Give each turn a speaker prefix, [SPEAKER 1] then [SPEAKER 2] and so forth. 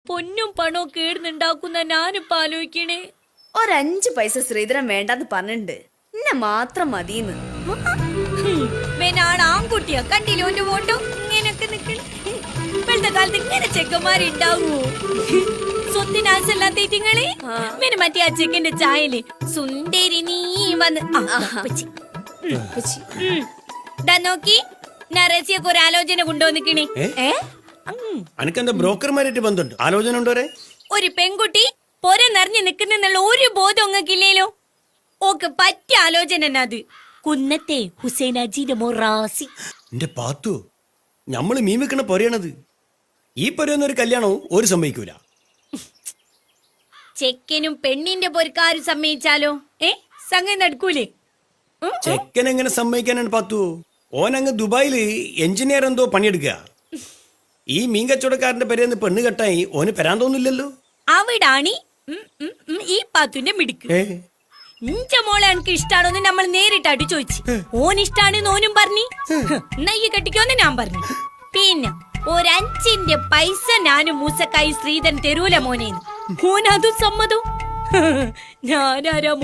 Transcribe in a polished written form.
[SPEAKER 1] പൊന്നും പണവും കേടുന്നുണ്ടാക്കുന്ന ഞാനിപ്പ ആലോചിക്കണേ.
[SPEAKER 2] 5 പൈസ ശ്രീധരൻ വേണ്ടെന്ന് പറഞ്ഞിട്ടുണ്ട്. എന്നെ മാത്രം മതിന്ന്.
[SPEAKER 1] മേനാണ് ആൺകുട്ടിയാ, കണ്ടില്ലോ എന്റെ ഫോട്ടോ ഇങ്ങനെയൊക്കെ നിക്കണ. ഇപ്പോഴത്തെ കാലത്ത് ഇങ്ങനെ ചെക്കന്മാരുണ്ടാവോ? സ്വത്തിനാശല്ലാത്തേറ്റിങ്ങളെ മേനെ മറ്റേ ആ ചെക്കന്റെ ചായല് സുന്ദരി നീ വന്ന് നോക്കി നരസിയൊക്കെ ഒരു ആലോചന കൊണ്ടുവന്നിക്കണേ.
[SPEAKER 3] അനക്കെന്താ ബ്രോക്കർമാരായിട്ട് ബന്ധമുണ്ട്? ആലോചന ഉണ്ടോ?
[SPEAKER 1] ഒരു പെൺകുട്ടി പൊര നിറഞ്ഞു നിക്കുന്നുള്ള ഒരു ബോധം ഒങ്ങക്കില്ലേലോ? ഓക്ക് പറ്റിയ ആലോചന അത്. കുന്നത്തെ ഹുസൈനാജിന്റെ മൊറാസി.
[SPEAKER 3] എന്റെ പാത്തു, ഞമ്മള് മീൻ വെക്കണ പൊരയാണത്. ഈ പൊരയൊന്നും ഒരു കല്യാണവും ഒരു സമ്മതിക്കൂല.
[SPEAKER 1] ചെക്കനും പെണ്ണിന്റെ പൊരക്കാരും സമ്മതിച്ചാലോ? സംഗതി നടക്കൂലേ?
[SPEAKER 3] ചെക്കൻ എങ്ങനെ സമ്മതിക്കാനാണ് പാത്തു? ഓനങ്ങ് ദുബായില് എഞ്ചിനീയർ എന്തോ പണിയെടുക്കുക. ഈ മീൻ കച്ചവടക്കാരന്റെ പെരേന്ന് പെണ്ണ് കെട്ടായി ഓന് പെരാൻ തോന്നില്ലല്ലോ.
[SPEAKER 1] അവിടാണ് ഈ പാത്തുന്റെ മിടുക്ക്. ഇഞ്ച മോളെ എനിക്ക് ഇഷ്ടാണോന്ന് നമ്മൾ നേരിട്ടായിട്ട് ചോദിച്ചു. ഓൻ ഇഷ്ടാണെന്ന് ഓനും പറഞ്ഞു. നെയ്യ് കെട്ടിക്കോന്ന് ഞാൻ പറഞ്ഞു. പിന്നെ 5 പൈസ ഞാനും മൂസക്കായി ശ്രീധരൻ തെരൂല മോനേന്ന്. ഓനതും സമ്മതം. ഞാനാരാ